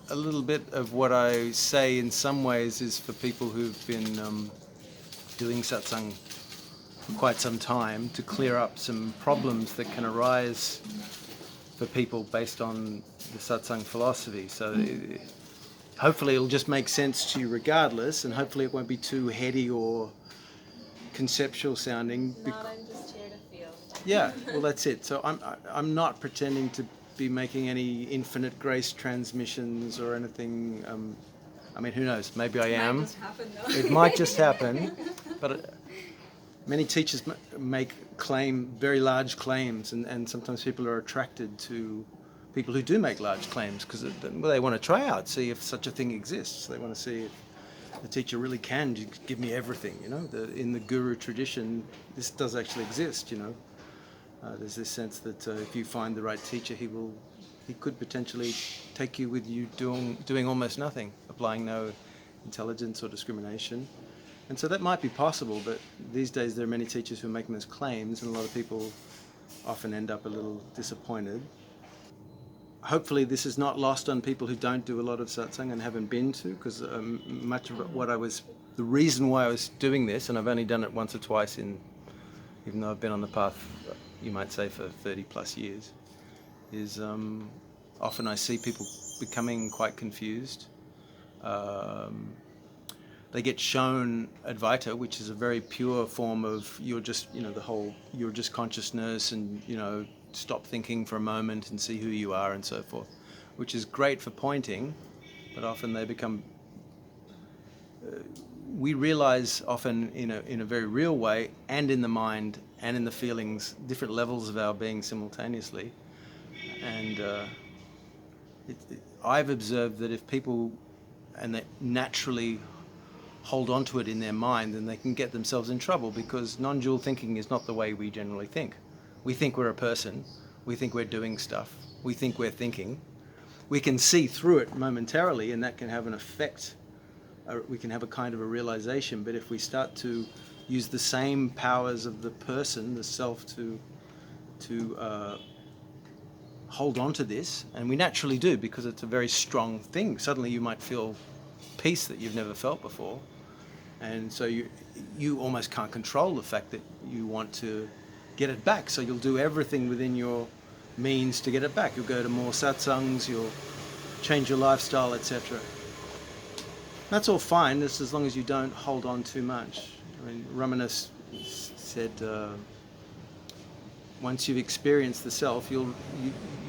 a little bit of what I say in some ways is for people who've been doing satsang for quite some time, to clear up some problems that can arise for people based on the satsang philosophy. So hopefully it'll just make sense to you regardless, and hopefully it won't be too heady or conceptual sounding. Not, I'm just here to feel. Yeah, well, that's it. So I'm not pretending to be making any infinite grace transmissions or anything. I mean, who knows? Maybe I am. It might just happen, though. It might just happen. But many teachers make very large claims, and sometimes people are attracted to people who do make large claims because they want to try out, see if such a thing exists. They want to see if the teacher really can give me everything. In the guru tradition, this does actually exist. There's this sense that if you find the right teacher, he could potentially take you with you doing almost nothing, applying no intelligence or discrimination. And so that might be possible, but these days there are many teachers who are making those claims, and a lot of people often end up a little disappointed. Hopefully this is not lost on people who don't do a lot of satsang and haven't been to, because much of the reason why I was doing this, and I've only done it once or twice even though I've been on the path, you might say, for 30 plus years, is often I see people becoming quite confused. They get shown Advaita, which is a very pure form of you're just consciousness, and stop thinking for a moment and see who you are and so forth, which is great for pointing, but often they become. We realize often in a very real way, and in the mind and in the feelings, different levels of our being simultaneously, and I've observed that if people they naturally hold on to it in their mind, then they can get themselves in trouble, because non-dual thinking is not the way we generally think. We think we're a person, we think we're doing stuff, we think we're thinking. We can see through it momentarily, and that can have an effect. We can have a kind of a realization, but if we start to use the same powers of the person, the self, to hold on to this, and we naturally do because it's a very strong thing. Suddenly you might feel peace that you've never felt before, and so you almost can't control the fact that you want to get it back, so you'll do everything within your means to get it back. You'll go to more satsangs, you'll change your lifestyle, etc. That's all fine, just as long as you don't hold on too much. I mean, Ramana said, once you've experienced the self, you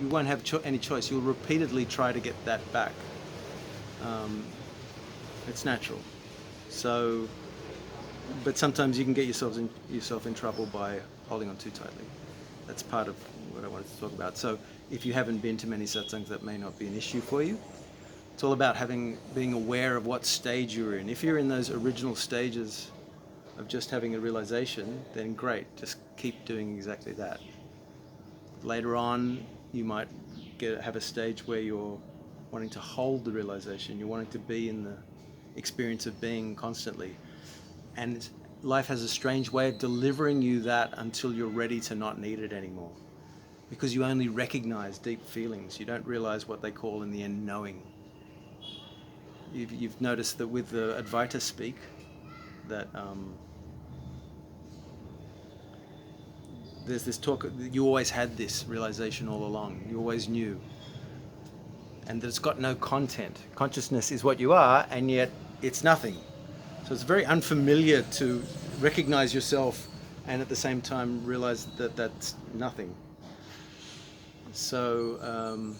won't have any choice. You'll repeatedly try to get that back. It's natural. So, but sometimes you can get yourself in trouble by holding on too tightly. That's part of what I wanted to talk about. So, if you haven't been to many satsangs, that may not be an issue for you. It's all about being aware of what stage you're in. If you're in those original stages of just having a realization, then great, just keep doing exactly that. Later on, you might have a stage where you're wanting to hold the realization, you're wanting to be in the experience of being constantly. And life has a strange way of delivering you that until you're ready to not need it anymore. Because you only recognize deep feelings. You don't realize what they call in the end knowing. You've noticed that with the Advaita speak, that there's this talk, you always had this realization all along, you always knew, and that it's got no content. Consciousness is what you are, and yet it's nothing. So it's very unfamiliar to recognize yourself and at the same time realize that that's nothing. So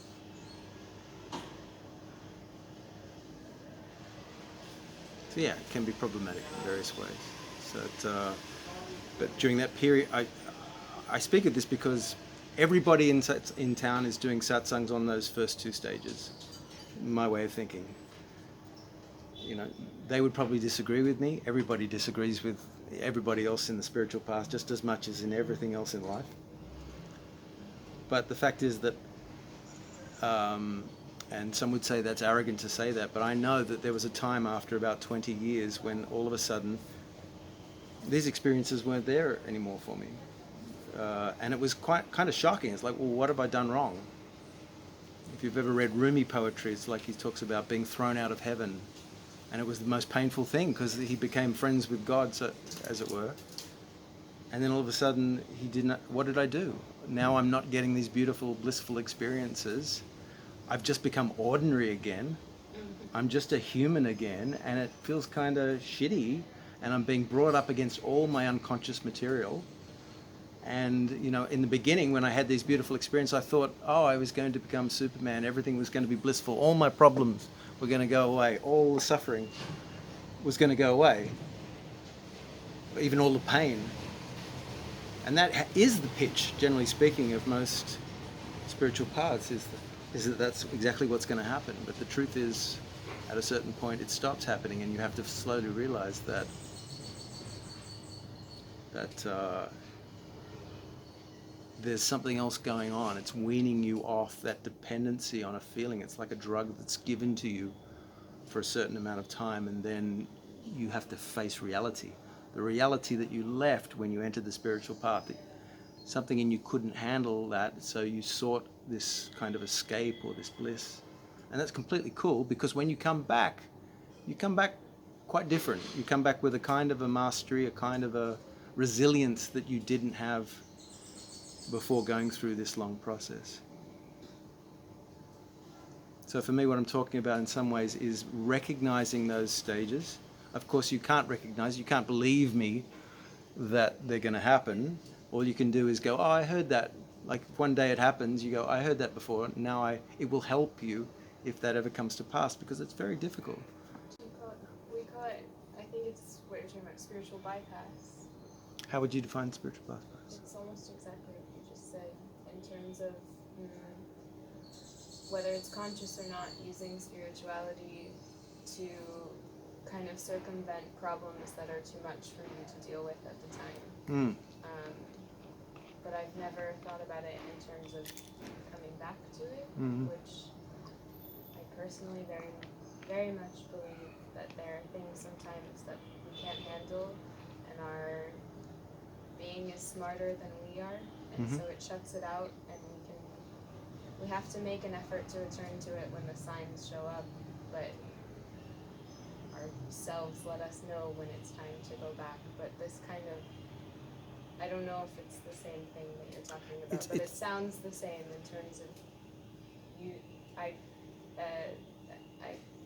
yeah, it can be problematic in various ways. So, but during that period, I speak of this because everybody in town is doing satsangs on those first two stages. My way of thinking. They would probably disagree with me. Everybody disagrees with everybody else in the spiritual path just as much as in everything else in life. But the fact is that, and some would say that's arrogant to say that, but I know that there was a time after about 20 years when all of a sudden these experiences weren't there anymore for me. And it was kind of shocking. It's like, well, what have I done wrong? if you've ever read Rumi poetry, it's like he talks about being thrown out of heaven, and it was the most painful thing because he became friends with God, so, as it were. And then all of a sudden, he didn't. What did I do? Now I'm not getting these beautiful, blissful experiences. I've just become ordinary again. I'm just a human again, and it feels kind of shitty. And I'm being brought up against all my unconscious material. And, you know, in the beginning, when I had these beautiful experiences, I thought, oh, I was going to become Superman. Everything was going to be blissful. All my problems were going to go away. All the suffering was going to go away. Even all the pain. And that is the pitch, generally speaking, of most spiritual paths, is that that's exactly what's going to happen. But the truth is, at a certain point, it stops happening, and you have to slowly realize that there's something else going on. It's weaning you off that dependency on a feeling. It's like a drug that's given to you for a certain amount of time, and then you have to face reality. The reality that you left when you entered the spiritual path. Something in you couldn't handle that, so you sought this kind of escape or this bliss. And that's completely cool, because when you come back quite different. You come back with a kind of a mastery, a kind of a resilience that you didn't have before going through this long process. So for me, what I'm talking about in some ways is recognizing those stages. Of course, you can't recognize, you can't believe me that they're going to happen. All you can do is go, oh, I heard that. Like one day it happens, you go, I heard that before. Now it will help you if that ever comes to pass, because it's very difficult. We call it, I think it's what you're talking about, spiritual bypass. How would you define spiritual bypass? It's almost exactly what you just said, in terms of whether it's conscious or not, using spirituality to kind of circumvent problems that are too much for you to deal with at the time. But I've never thought about it in terms of coming back to it, which I personally very, very much believe that there are things sometimes that we can't handle, and our being is smarter than we are, and so it shuts it out, and we have to make an effort to return to it when the signs show up, but ourselves let us know when it's time to go back. But this kind of, I don't know if it's the same thing that you're talking about, but it sounds the same in terms of you.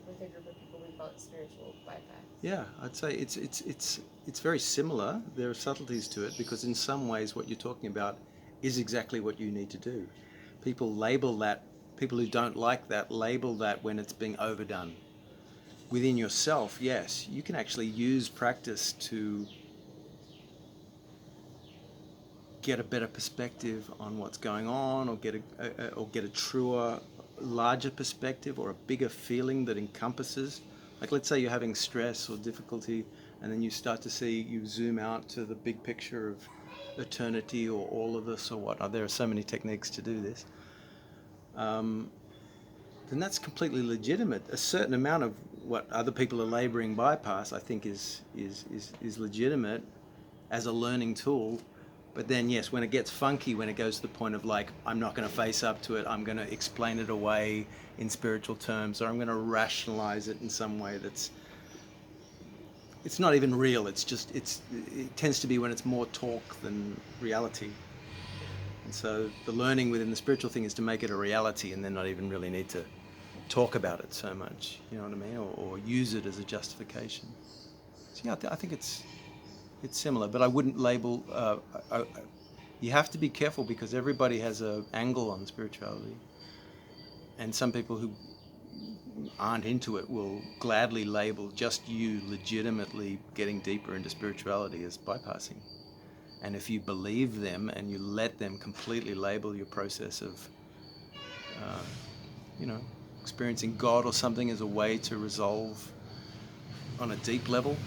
With a group of people, we call it spiritual bypass. Yeah, I'd say it's very similar. There are subtleties to it, because in some ways what you're talking about is exactly what you need to do. People label that, people who don't like that label that when it's being overdone. Within yourself, yes, you can actually use practice to get a better perspective on what's going on, or get a truer, larger perspective, or a bigger feeling that encompasses. Like, let's say you're having stress or difficulty, and then you start to see, you zoom out to the big picture of eternity or all of this or whatnot. There are so many techniques to do this. Then that's completely legitimate. A certain amount of what other people are laboring bypass, I think, is legitimate as a learning tool. But then, yes, when it gets funky, when it goes to the point of like, I'm not going to face up to it, I'm going to explain it away in spiritual terms, or I'm going to rationalize it in some way it's not even real. It tends to be when it's more talk than reality. And so the learning within the spiritual thing is to make it a reality, and then not even really need to talk about it so much, you know what I mean, or use it as a justification. So yeah, I think it's similar, but I wouldn't label. You have to be careful, because everybody has an angle on spirituality, and some people who aren't into it will gladly label just you legitimately getting deeper into spirituality as bypassing. And if you believe them and you let them completely label your process of, experiencing God or something as a way to resolve on a deep level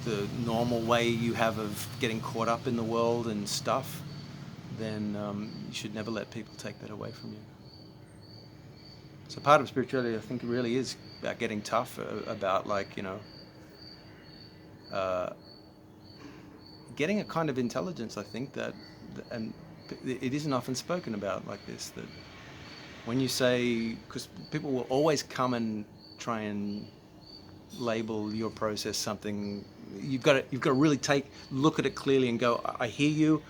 the normal way you have of getting caught up in the world and stuff, then you should never let people take that away from you. So part of spirituality, I think, really is about getting tough, about getting a kind of intelligence, I think, and it isn't often spoken about like this, that When you say, because people will always come and try and label your process something, you've got to really look at it clearly and go, I hear you,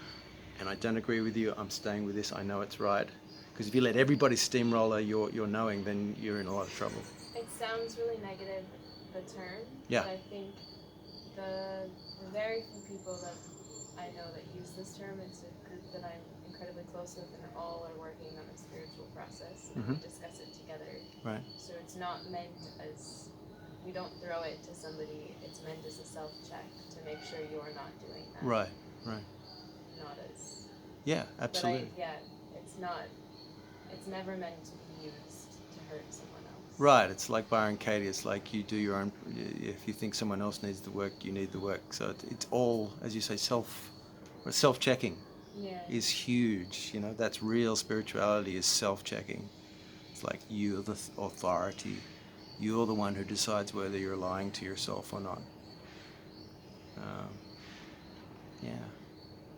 and I don't agree with you. I'm staying with this. I know it's right. Because if you let everybody steamroller your knowing, then you're in a lot of trouble. It sounds really negative, the term. Yeah. But I think the very few people that I know that use this term, it's a group that I'm incredibly close with, and all are working on a spiritual process, and we discuss it together. Right. So it's not meant as, we don't throw it to somebody, it's meant as a self-check to make sure you're not doing that. Right, right. Not as... Yeah, absolutely. It's never meant to be used to hurt someone else. Right, it's like Byron Katie, it's like you do your own, if you think someone else needs the work, you need the work. So it's all, as you say, self-checking is huge. You know, that's real spirituality, is self-checking. It's like you're the authority. You're the one who decides whether you're lying to yourself or not.